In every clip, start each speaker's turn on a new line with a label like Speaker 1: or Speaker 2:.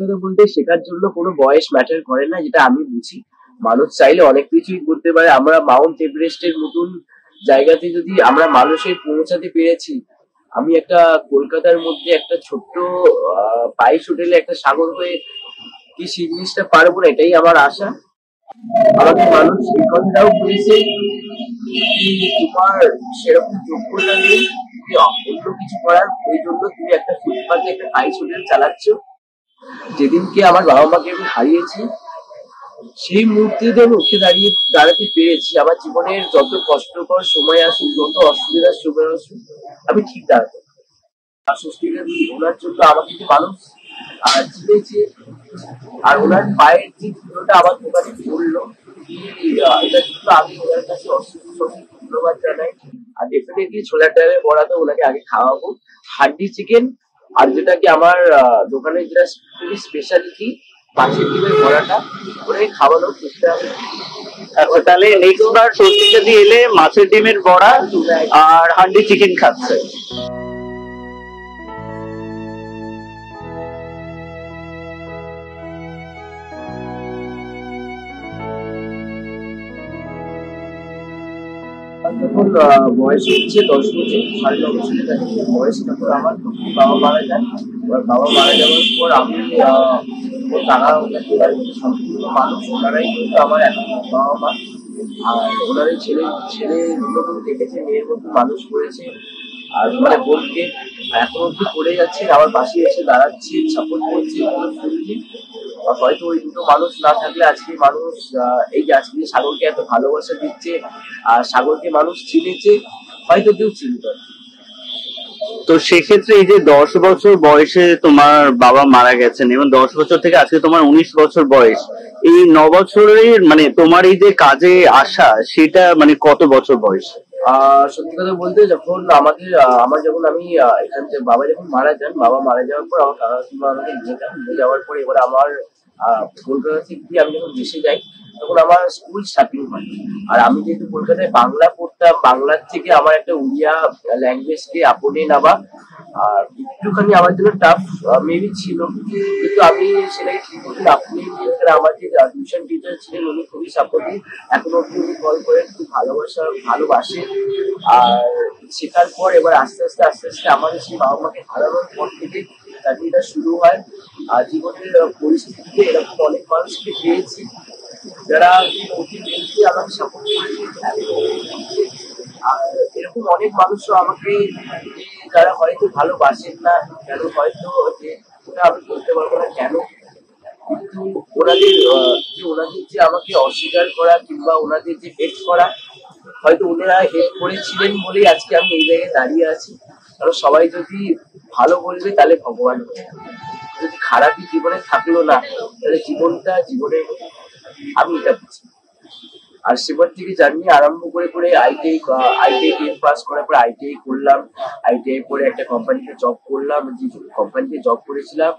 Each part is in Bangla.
Speaker 1: কথা বলতে শেখার জন্য কোনো বয়স ম্যাটার করে না, যেটা আমি বুঝি। মানুষ চাইলে অনেক কিছুই করতে পারে। আমরা মাউন্ট এভারেস্টের মতন জায়গাতে যদি আমরা মানুষের পৌঁছাতে পেরেছি, আমি একটা কলকাতার মধ্যে একটা ছোট্ট বাইশ হোটেলে একটা সাগর হয়ে কি সেই জিনিসটা পারবো না, এটাই আমার আশা। আমাকে মানুষ এই কথাটাও বলেছে কি তোমার সেরকম যোগ্যতা নেই যে অন্য কিছু করার, ওই জন্য তুমি একটা ফুটপাতে একটা বাইশ হোটেল চালাচ্ছ। যেদিনকে আমার বাবা মাকে আমি হারিয়েছি, সেই মুহূর্তে আমি উঠে দাঁড়াতে পেরেছি। আমার জীবনের যত কষ্টকর সময় আসুক, যত অসুবিধার সময় আসুক, আমি ঠিক দাঁড়াবো। আর সত্যিকার ওনার জন্য আমাকে যে মানুষ চিনেছে, আর ওনার পায়ের যে ধুলোটা আমার দোকানে পড়লো, এটার জন্য আমি ওনার কাছে অসংখ্য ধন্যবাদ জানাই। আর ডেফিনেটলি ছোলার ডালের বড়া তো ওনাকে আগে খাওয়াবো। হান্ডি চিকেন আর যেটা কি আমার দোকানের যেটা খুবই স্পেশালিটি, মাছের ডিমের বড়াটা, ওনাকে খাওয়ানো চেষ্টা হবে।
Speaker 2: আচ্ছা, তাহলে নেক্সট বার সত্যিটা দিয়ে এলে মাছের ডিমের বড়া আর হান্ডি চিকেন খাচ্ছে।
Speaker 1: যখন বয়স হচ্ছে 10 বছর, 9.5 বছরের কাছে বয়স, তখন আমার বাবা মারা যান। এবার বাবা মারা যাওয়ার পর আমি তারা ওনাকে সম্পূর্ণ মানুষ, ওনারাই কিন্তু আমার এখন বাবা মা। আর ওনারাই ছেলের মতন দেখেছে, মেয়ের মতন মানুষ করেছে। আর মানে বোনকে এখন অব্দি করে যাচ্ছে, আমার পাশে এসে দাঁড়াচ্ছে, সাপোর্ট করছে, শুনছি। হয়তো ওই দুটো মানুষ না থাকলে আজকে মানুষ এই যে আজকে সাগরকে এত ভালোবাসা দিচ্ছে, আর সাগরকে মানুষ চিনেছে, হয়তো কেউ চিনত।
Speaker 2: তো সেক্ষেত্রে এই যে 10 বছর বয়সে তোমার বাবা মারা গেছেন এবং 10 বছর থেকে আজকে তোমার 19 বছর বয়স, এই 9 বছরের মানে তোমার এই যে কাজে আসা, সেটা মানে কত বছর বয়স?
Speaker 1: সত্যি কথা বলতে যখন আমার যখন আমি এখান থেকে বাবা যখন মারা যান, বাবা মারা যাওয়ার পর আমার কাকিমা আমাকে নিয়ে যান। নিয়ে যাওয়ার পরে এবার আমার কলকাতা থেকে আমি যখন দেশে যাই, তখন আমার স্কুল স্টার্টিং হয়। আর আমি যেহেতু কলকাতায় বাংলা পড়তাম, বাংলার থেকে আমার একটা উড়িয়া ল্যাঙ্গুয়েজকে আপনে নেওয়া আর একটুখানি আমার জন্য টাফ মেবি ছিল, কিন্তু আমি সেটাকে ঠিক মতন আপনি নিয়ে, আমার যে টিউশন টিচার ছিলেন উনি খুবই সাপোর্টিভ। এখনো অব্দি উনি কল করেন, খুব ভালোবাসে। আর শেখার পর এবার আস্তে আস্তে আমার সেই বাবা মাকে হারানোর পর থেকে চাকরিটা শুরু হয়। আর জীবনের পরিস্থিতিতে এরকম অনেক মানুষকে পেয়েছি যারা অতি বেশি আমাকে সাপোর্ট করেছে। আর এরকম অনেক মানুষও আমাকে, যারা হয়তো ভালোবাসেন না, কেন হয়তো যে ওটা আমি বলতে পারবো না কেন, কিন্তু ওনাদের যে আমাকে অস্বীকার করা কিংবা ওনাদের যে হেট করা, হয়তো ওনারা হেট করেছিলেন বলেই আজকে আমি এই জায়গায় দাঁড়িয়ে আছি। কারণ সবাই যদি ভালো বলবে তাহলে ভগবান, যদি খারাপই জীবনে থাকলো না তাহলে জীবনের আমি এটা বুঝি। আর সেবার থেকে জার্নি আরম্ভ করে আইটিআই 10 পাস করার পর আইটিআই করলাম। আইটিআই পরে একটা কোম্পানিতে জব করলাম, যে কোম্পানিতে জব করেছিলাম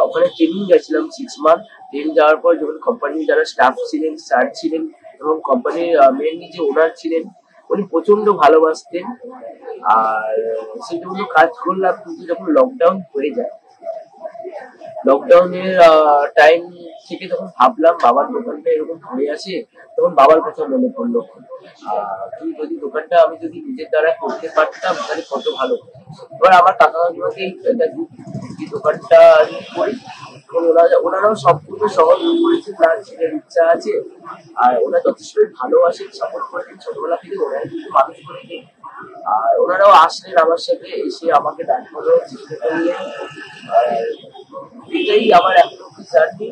Speaker 1: ওখানে ট্রেনিং গেছিলাম 6 মান্থ। ট্রেনিং যাওয়ার পর যখন কোম্পানির যারা স্টাফ ছিলেন, স্যার ছিলেন এবং কোম্পানির মেনলি যে ওনার ছিলেন, উনি প্রচন্ড ভালোবাসতেন। আর সেই জন্য কাজ করলাম। কিন্তু যখন লকডাউন হয়ে যায়, লকডাউনের টাইম থেকে যখন ভাবলাম বাবার দোকানটা এরকম ঘুরে আসে, তখন বাবার কথা মনে পড়লো। তুই যদি দোকানটা আমি যদি নিজের দ্বারা করতে পারতাম তাহলে কত ভালো। এবার আমার কাকা কাকিমাকে এই দোকানটা করি, ওনারাও সম্পূর্ণ সহযোগ করেছেন, তার ছেলের ইচ্ছা আছে। আর ওনারা যথেষ্টই ভালোবাসেন, সাপোর্ট করেন ছোটবেলা থেকে, ওনারা কিন্তু মানুষ করেনি। আর ওনারাও আসলেন আমার সাথে, এসে আমাকে দেখা করার চেষ্টা করলেন। এটাই আমার এখনো জার্নি।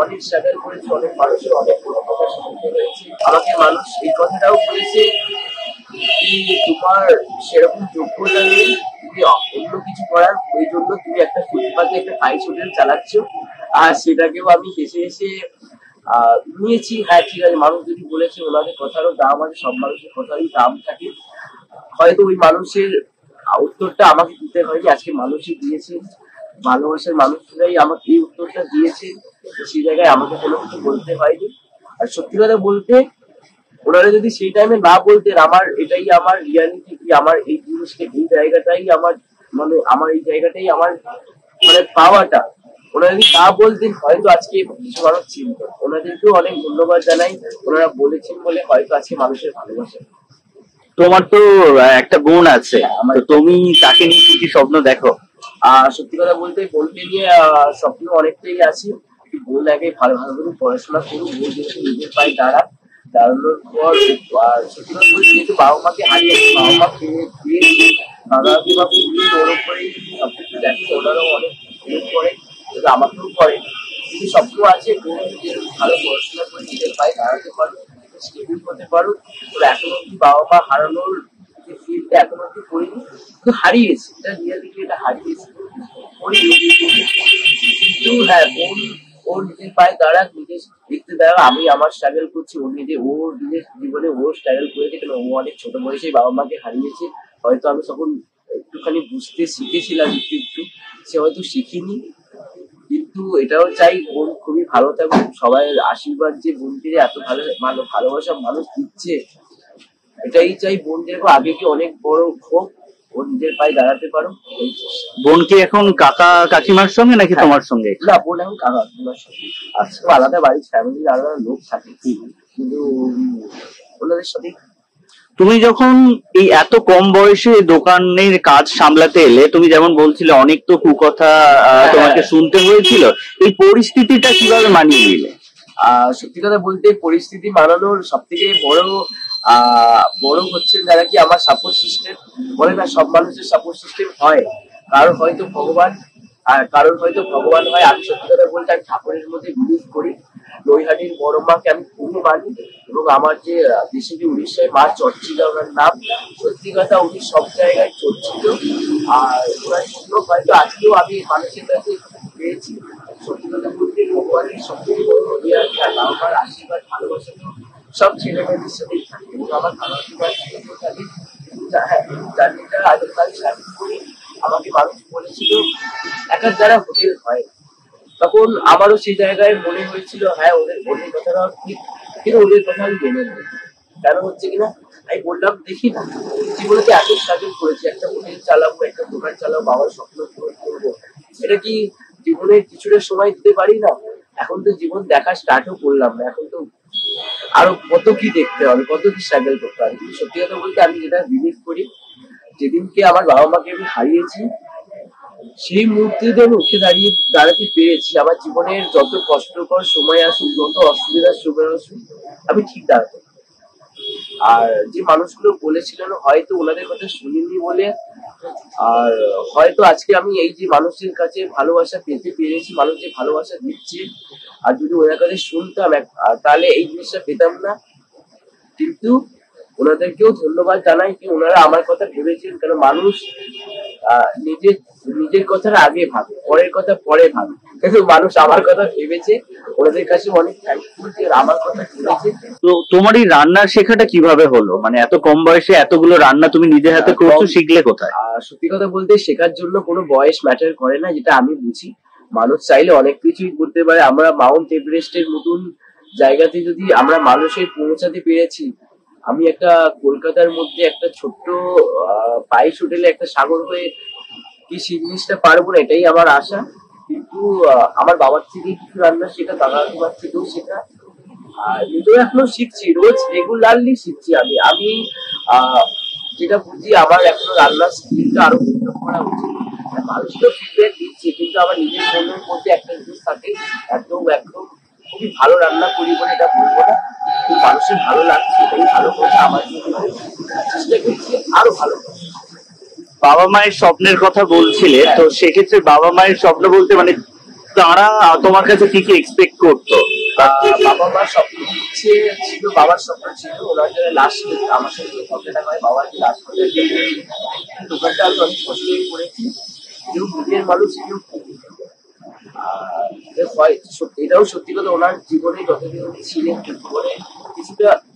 Speaker 1: অনেক স্ট্রাগল করেছি, অনেক মানুষের অনেক কথা শুনতে হয়েছে। আমাকে মানুষ এই কথাটাও বলেছে কি তোমার সেরকম যোগ্যতা নেই যে অন্য কিছু করার, ওই জন্য তুমি একটা ফুটপাতে একটা বাইশ হোটেল চালাচ্ছ। আর সেটাকেও আমি হেসে নিয়েছি। হ্যাঁ ঠিক আছে, মানুষ যদি বলেছে, ওনাদের কথারও দাম আছে, সব মানুষের কথারই দাম থাকে। হয়তো ওই মানুষের উত্তরটা আমাকে দিতে হয়নি, আজকে মানুষই দিয়েছে। ভালোবাসার মানুষরাই আমাকে এই উত্তরটা দিয়েছে, সেই জায়গায় আমাকে কোনো কিছু বলতে হয়নি। আর সত্যি কথা বলতে, ওনারা যদি সেই টাইমে না বলতেন, এটাই আমার রিয়ালিটি, কি আমার এই জিনিসটা, এই জায়গাটাই আমার মানে এই জায়গাটাই আমার মানে পাওয়াটা, ওনারা যদি না বলতেন হয়তো আজকে কিছু মানুষ চিনত। ওনাদেরকেও অনেক ধন্যবাদ জানাই, ওনারা বলেছেন বলে হয়তো আজকে মানুষের ভালোবাসা।
Speaker 2: তোমার তো একটা বোন আছে,
Speaker 1: আমার
Speaker 2: তো তুমি তাকে নিয়ে কি কি স্বপ্ন দেখো?
Speaker 1: সত্যি কথা বলতে বোনকে নিয়ে স্বপ্ন অনেকটাই আছে। বোন আগে ভালো ভালো করে পড়াশোনা করুক, বোন যেহেতু নিজের পায়ে দাঁড়ানোর পর সত্যি কথা বলতে যেহেতু বাবা মাকে হারিয়েছে, বাবা মা পেয়েছি, দাদা বা খুবই ওর উপরেই সবকিছু দেখে, ওনারাও অনেক হেল্প করে, যেহেতু আমাকেও করে। কিন্তু স্বপ্ন আছে বোন যে ভালো পড়াশোনা করে নিজের পায়ে দাঁড়াতে পারো, স্টেবল হতে পারো। ওরা এখন অব্দি বাবা মা হারানোর যে ফিলটা এখন অব্দি করিনি, কিন্তু হারিয়েছি, এটা রিয়ালিটি, এটা হারিয়েছি করিনি। কিন্তু হ্যাঁ, বোন ওর নিজের পায়ে দাঁড়াক, নিজের দেখতে দাঁড়াক। আমি আমার স্ট্রাগল করছি, ওর নিজের জীবনে ও স্ট্রাগল করেছে, কেন ও অনেক ছোট বয়সে বাবা মাকে হারিয়েছে। হয়তো আমি তখন একটুখানি বুঝতে শিখেছিলাম, একটু একটু, সে হয়তো শিখিনি। কিন্তু এটাও চাই বোন খুবই ভালো থাকুক, সবাই আশীর্বাদ যে বোনকে যে এত ভালো ভালোবাসা মানুষ দিচ্ছে, এটাই চাই। বোন যেরকম আগে কি অনেক বড় হোক, ও নিজের পায়ে দাঁড়াতে পারো, এই চেষ্টা।
Speaker 2: বোন কি এখন কাকা কাকিমার সঙ্গে নাকি তোমার সঙ্গে?
Speaker 1: না, বোন এখন কাকা কাকিমার সাথে। আজকে আলাদা বাড়ির ফ্যামিলির আলাদা লোক থাকে, কিন্তু ওনাদের সাথে।
Speaker 2: তুমি যখন এই এত কম বয়সে দোকানের কাজ সামলাতে এলে, তুমি যেমন বলছিলে অনেক তো কুকথা তোমাকে শুনতে হয়েছিল, এই পরিস্থিতিটা কিভাবে মানিয়ে নিলে?
Speaker 1: সত্যি কথা বলতে পরিস্থিতি মানানোর সব থেকে বড় হচ্ছে যারা কি আমার সাপোর্ট সিস্টেম। বলে না সব মানুষের সাপোর্ট সিস্টেম হয়, কারোর হয়তো ভগবান, আর কারোর হয়তো ভগবান হয়। আমি সত্যি কথা বলতে আমি ঠাকুরের মধ্যে বিলিভ করি। নৈহাটির বড় মাকে আমি খুবই মানি, এবং আমার যে দেশে যে উড়িষ্যায় মা চর্চিকা ওনার নাম, সত্যি কথা উনি সব জায়গায় চর্চিত। আর ওনার জন্য হয়তো আজকেও আমি মানুষের কাছে পেয়েছি। সত্যি কথা বলতে ভগবানের সবথেকে বড় ইয়ে আছে, আর বাবা মার আশীর্বাদ ভালোবাসা তো সব ছেলে মেয়েদের সাথেই থাকে, এবং আমার ভালোবাসার সাথেও থাকে। হ্যাঁ, জার্নিটা আজকাল স্টার্ট করি। আমাকে মানুষ বলেছিল একার দ্বারা হোটেল হয়, তখন আমারও সেই জায়গায় মনে হয়েছিল হ্যাঁ ওদের কথাটাও ঠিক, কিন্তু ওদের কথা আমি মেনে নেই। কারণ হচ্ছে কিনা আমি বললাম দেখি না, জীবনে তো এত স্ট্রাগল করেছি, একটা হোটেল চালাবো, একটা দোকান চালাবো, বাবার স্বপ্ন পূরণ করবো, এটা কি জীবনে কিছুটা সময় দিতে পারি না? এখন তো জীবন দেখা স্টার্টও করলাম না, এখন তো আরো কত কি দেখতে হবে, কত কি স্ট্রাগল করতে হবে। কিন্তু সত্যি কথা বলতে আমি যেটা বিলিভ করি, যেদিনকে আমার বাবা মাকে আমি হারিয়েছি, সেই মুহূর্তে আমি উঠে দাঁড়াতে পেরেছি। আমার জীবনের যত কষ্টকর সময় আসুক, যত অসুবিধার সময় আসুক, আমি ঠিক দাঁড়াতে। আর যে মানুষগুলো বলেছিলেন হয়তো ওনাদের কথা শুনিনি বলে, আর হয়তো আজকে আমি এই যে মানুষের কাছে ভালোবাসা পেতে পেরেছি, মানুষ যে ভালোবাসা দিচ্ছে, আর যদি ওনার কাছে শুনতাম তাহলে এই জিনিসটা পেতাম না। কিন্তু ওনাদেরকেও ধন্যবাদ জানাই যে ওনারা আমার কথা ভেবেছেন, কারণ মানুষ নিজের নিজের কথাটা আগে ভাবে, পরের কথা পরে ভাবে, কিন্তু মানুষ আমার কথা ভেবেছে। ওনাদের কাছে অনেক থ্যাঙ্কফুল যে আমার কথা ভেবেছে।
Speaker 2: তো তোমার এই রান্নার শেখাটা কিভাবে হলো? মানে এত কম বয়সে এতগুলো রান্না তুমি নিজে হাতে করছো, শিখলে কোথায়?
Speaker 1: সত্যি কথা বলতে শেখার জন্য কোনো বয়স ম্যাটার করে না, যেটা আমি বুঝি। মানুষ চাইলে অনেক কিছুই করতে পারে। আমরা মাউন্ট এভারেস্টের মতন জায়গাতে যদি আমরা মানুষের পৌঁছাতে পেরেছি, আমি একটা কলকাতার মধ্যে একটা ছোট্ট বাইশ হোটেলে একটা সাগর হয়ে কি সেই জিনিসটা পারবো না, এটাই আমার আশা। কিন্তু আমার বাবার থেকে কিছু রান্না শেখা, দাদা তোমার থেকেও শেখা, আর নিজেও এখনো শিখছি, রোজ রেগুলারলি শিখছি। আমি যেটা বুঝি আমার এখনো রান্নার স্কিলটা আরো ডেভেলপ করা উচিত। মানুষ তো ফিডব্যাক দিচ্ছে, কিন্তু আমার নিজের মনের মধ্যে একটা জিনিস থাকে, একদম একদম খুবই ভালো রান্না করি বলে এটা বলবো না, কিন্তু মানুষের ভালো লাগছে, এটাই ভালো করে আমার জীবনে চেষ্টা করছি আরো ভালো করে।
Speaker 2: বাবা মায়ের স্বপ্নের কথা বলছিলে, তো সেক্ষেত্রে বাবা মায়ের স্বপ্ন বলতে মানে তারা তোমার কাছে কি কি এক্সপেক্ট করতো?
Speaker 1: বাবা মার স্বপ্ন ছিল, বাবার স্বপ্ন ছিল ওনার জন্য লাস্ট আমার সাথে যে ঘটনাটা হয়, বাবার যে লাস্ট দোকানটা আমি অনেক কষ্ট করেছি, কেউ নিজের মানুষ কেউ হয়। এটাও সত্যি কথা, ওনার জীবনে যতদিন উনি ছিলেন,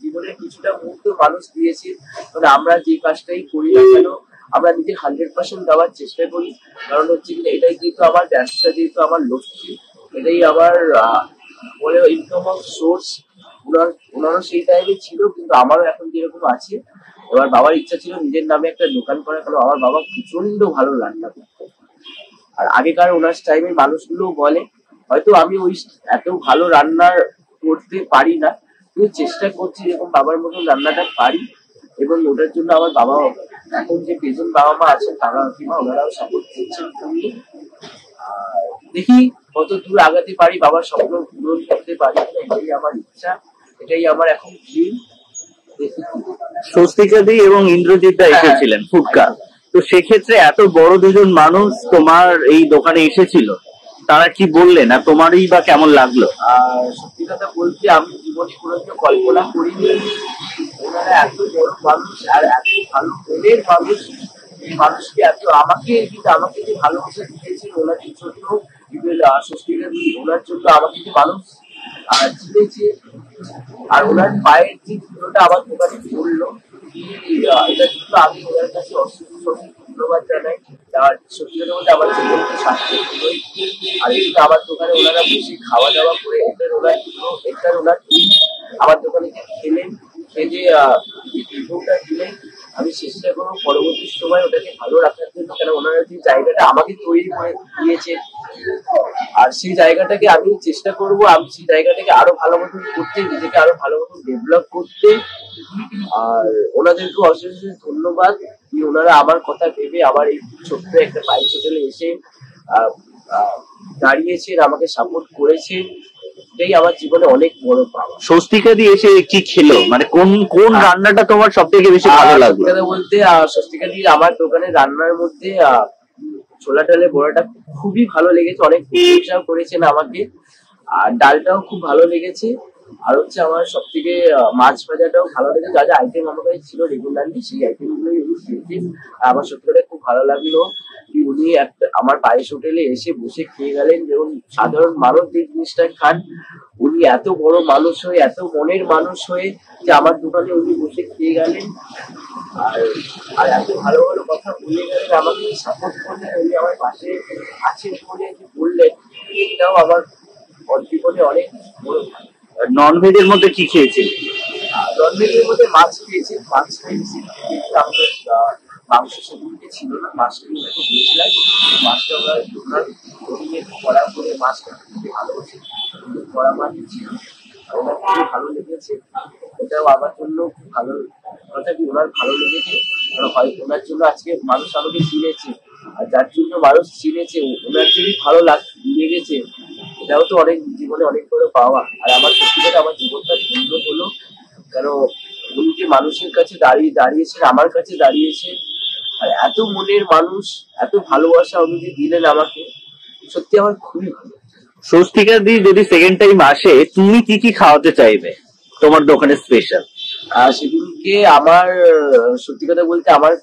Speaker 1: জীবনের কিছুটা মুহূর্ত মানুষ দিয়েছে। মানে আমরা যে কাজটাই করি না কেন, আমরা নিজে 100% দেওয়ার চেষ্টা করি। কারণ হচ্ছে কি এটাই যেহেতু আমার ব্যবসা, যেহেতু আমার লক্ষ্য, এটাই আমার বলে ইনকাম অফ সোর্স। ওনারও সেই টাইমে ছিল, কিন্তু আমারও এখন যেরকম আছে। এবার বাবার ইচ্ছা ছিল নিজের নামে একটা দোকান করা, কারণ আমার বাবা প্রচন্ড ভালো রান্না করতো। আর আগেকার ওনার টাইমে মানুষগুলো বলে হয়তো আমি ওই এত ভালো রান্না করতে পারি না, কিন্তু চেষ্টা করছি এরকম বাবার মতন রান্নাটা পারি। এবং ওটার জন্য আমার বাবা, এখন যে প্রেজেন্ট বাবা মা আছেন কাকা কাকিমা, ওনারাও সাপোর্ট করছেন খুবই। আর দেখি কত দূর আগাতে পারি, বাবার স্বপ্ন পূরণ করতে পারি, এটাই আমার ইচ্ছা, এটাই আমার এখন ড্রিম। দেখি।
Speaker 2: স্বস্তিকা দি এবং ইন্দ্রজিৎ দা এসেছিলেন ফুডকা, তো সেক্ষেত্রে এত বড় দুজন মানুষ তোমার এই দোকানে এসেছিল, তারা কি বললেন আর তোমারই বা কেমন লাগলো?
Speaker 1: আর সত্যি কথা বলতে আমি জীবনে কোনোদিনও কল্পনা করিনি ওনারা এত বড় মানুষ আর এত ভালো মনের মানুষ, এই মানুষকে এত আমাকে কিন্তু আমাকে যে ভালোবাসা দিয়েছেন ওনাদের জন্য, সত্যিকার ওনার জন্য আমাকে যে মানুষ চিনেছে, আর ওনার পায়ের যে ধুলোটা আমার দোকানে পড়লো, এটার জন্য আমি ওনার কাছে অসংখ্য ধন্যবাদ জানাই। আর সত্যি কথা বলতে আমার জীবনকে সার্থক হলো। আর এদিকে আমার দোকানে ওনারা বসে খাওয়া দাওয়া করে এটার ওনার আমার দোকানে খেলেন, খেলে রিভিউটা দিলেন। আমি চেষ্টা করবো পরবর্তী সময় ওটাকে ভালো রাখার জন্য, কেন ওনারা যে জায়গাটা আমাকে তৈরি করে দিয়েছে, আর সেই জায়গাটাকে আমি চেষ্টা করব আমি সেই জায়গাটাকে আরো ভালো মতন করতে, নিজেকে আরো ভালো মতন ডেভেলপ করতে। আর ওনাদেরকে অশেষ ধন্যবাদ কি ওনারা আমার কথা ভেবে আমার এই ছোট্ট একটা পাইস হোটেলে এসে দাঁড়িয়েছেন, আমাকে সাপোর্ট করেছেন, এটাই আমার জীবনে অনেক বড় পাওয়া।
Speaker 2: স্বস্তিকা দি এসে কি খেলো, মানে কোন কোন রান্নাটা তোমার সব থেকে বেশি ভালো লাগলো?
Speaker 1: বলতে স্বস্তিকা দি আমার দোকানে রান্নার মধ্যে ছোলা ডালের বড়াটা খুবই ভালো লেগেছে, অনেক প্রশংসা করেছেন আমাকে। আর ডালটাও খুব ভালো লেগেছে। আর হচ্ছে আমার সব থেকে মাছ ভাজাটাও ভালো লেগেছে, যা যা আইটেম আমার কাছে ছিল রেগুলারলি সেই আইটেম গুলোই উনি খেয়েছি। আর আমার সত্যি করে খুব ভালো লাগলো কি উনি একটা আমার পায়েস হোটেলে এসে বসে খেয়ে গেলেন, যেমন সাধারণ মানুষ যে জিনিসটা খান, উনি এত বড় মানুষ হয়ে এত মনের মানুষ হয়ে যে আমার দোকানে উনি বসে খেয়ে গেলেন। আর আর এত ভালো ভালো কথা বলে গেলেন, আমাকে সাপোর্ট করলেন, উনি আমার পাশে আছেন বলে যে বললেন, এটাও আমার জীবনে অনেক বড়।
Speaker 2: নন ভেজের মধ্যে কি খেয়েছিল?
Speaker 1: নন ভেজের মধ্যে মাছ খেয়েছি, মাছ খেয়েছি, আমাদের মাংস সেদিনকে ছিল না, মাছটা একটু দিয়েছিলাম, মাছটা আমরা ওনার কড়া করে মাছটা খুবই ভালোবাসি, কড়া মাছ ছিল, ওনার খুবই ভালো লেগেছে। এটাও আমার জন্য খুব ভালো কথা কি ওনার ভালো লেগেছে, কারণ হয়তো ওনার জন্য আজকে মানুষ আমাকে চিনেছে, আর যার জন্য মানুষ চিনেছে ওনার যদি ভালো লেগেছে, এটাও তো অনেক জীবনে অনেক বড় পাওয়া। আর আমার সত্যি কথা আমার জীবনটা ধন্য হলো, কেন উনি যে মানুষের কাছে দাঁড়িয়েছেন, আমার কাছে দাঁড়িয়েছে, আর এত মনের মানুষ, এত ভালোবাসা উনি যে দিলেন আমাকে, সত্যি আমার খুবই ভালো।
Speaker 2: স্বস্তিকা দি যদি সেকেন্ড টাইম আসে, তুমি কি কি খাওয়াতে চাইবে তোমার দোকানের স্পেশাল?
Speaker 1: সেদিনকে আমার সত্যি কথা বলতে আমার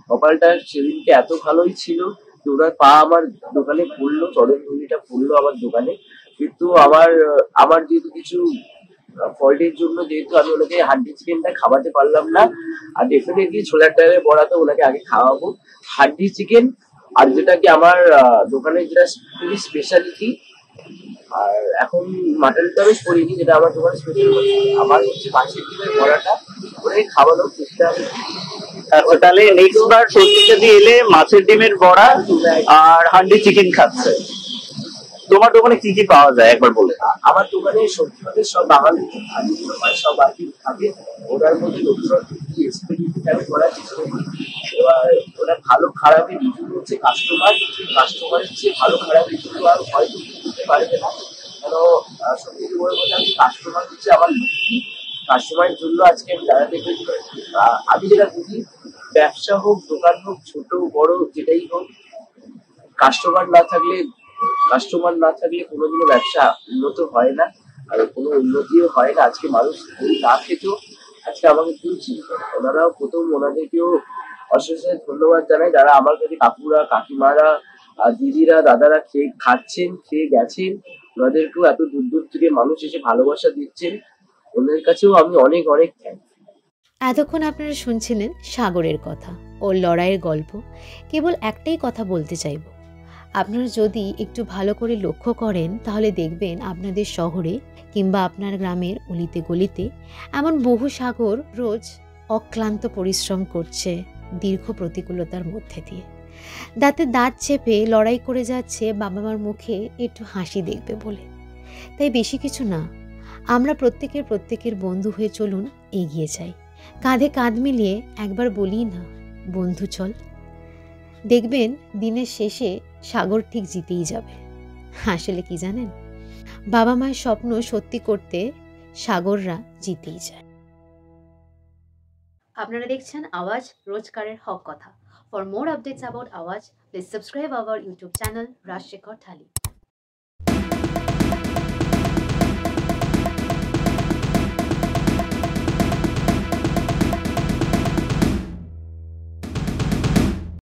Speaker 1: কপালটা সেদিনকে এত ভালোই ছিল যে ওনার পা আমার দোকানে পড়লো, চরণ ধুলিটা পড়লো আমার দোকানে, কিন্তু আমার যেহেতু কিছু ফল্টের জন্য যেহেতু আমি ওনাকে হাড্ডি চিকেনটা খাওয়াতে পারলাম না। আর ডেফিনেটলি ছোলার ডালের বড়া তো ওনাকে আগে খাওয়াবো, হাড্ডি চিকেন আর যেটাকে আমার দোকানের যেটা খুবই স্পেশালিটি। আর এখন মাটনটা আমি করিনি, যেটা আমার দোকানে স্পেশাল, আমার হচ্ছে মাছের ডিমের বড়াটা ওনাকে খাওয়ানোর চেষ্টা হবে।
Speaker 2: আচ্ছা, তাহলে নেক্সট বার স্বস্তিকা দি এলে মাছের ডিমের বড়া আর হান্ডি চিকেন খাচ্ছে। তোমার দোকানে কি কি পাওয়া যায় একবার বলে?
Speaker 1: আমার দোকানে সত্যি কথা সব বাঙালি সব আর কি থাকে, ওটার মধ্যে নতুন আমি করার চেষ্টা করি। এবার ওটা ভালো খারাপের রিভিউ হচ্ছে কাস্টমারের চেয়ে ভালো খারাপ রিভিউ আর হয়তো করতে পারবে না, কেন সত্যি বড় কথা আমি কাস্টমার হচ্ছে আমার লক্ষ্মী, কাস্টমারের জন্য আজকে আমি দাঁড়াতে পেরেছি। আমি যেটা বুঝি, ব্যবসা হোক দোকান হোক ছোট বড় যেটাই হোক, কাস্টমার না থাকলে কোনোদিনও ব্যবসা উন্নত হয় না, আর কোনো উন্নতিও হয় না। আজকে মানুষ না খেত, আজকে আমাকে কেউ চিনত না, ওনারাও প্রথম ওনাদেরকেও অশেষ ধন্যবাদ জানাই, যারা আমার কাছে কাকুরা কাকিমারা দিদিরা দাদারা খেয়ে গেছেন, ওনাদেরকেও এত দূর দূর থেকে মানুষ এসে ভালোবাসা দিচ্ছেন, ওদের কাছেও আমি অনেক অনেক থ্যাংক।
Speaker 3: এতক্ষণ আপনারা শুনছিলেন সাগরের কথা, ওর লড়াইয়ের গল্প। কেবল একটাই কথা বলতে চাইব, আপনারা যদি একটু ভালো করে লক্ষ্য করেন তাহলে দেখবেন আপনাদের শহরে কিংবা আপনার গ্রামের অলিতে গলিতে এমন বহু সাগর রোজ অক্লান্ত পরিশ্রম করছে দীর্ঘ প্রতিকূলতার মধ্যে দিয়ে। দাঁতে দাঁত চেপে লড়াই করে যাচ্ছে বাবা মার মুখে একটু হাসি দেখবে বলে। তাই বেশি কিছু না, আমরা প্রত্যেকের বন্ধু হয়ে চলুন, এগিয়ে যাই, কাঁধে কাঁধ মিলিয়ে একবার বলি না, বন্ধু চল। দেখবেন দিনের শেষে সাগর ঠিক জিতেই যাবে। আসলে কি জানেন, বাবা মায়ের স্বপ্ন সত্যি করতে সাগররা জিতেই যায়। আপনারা দেখছেন আওয়াজ, রোজকারের হক কথা। For more updates about Awaaz, please subscribe our YouTube channel Rajshekhar thali.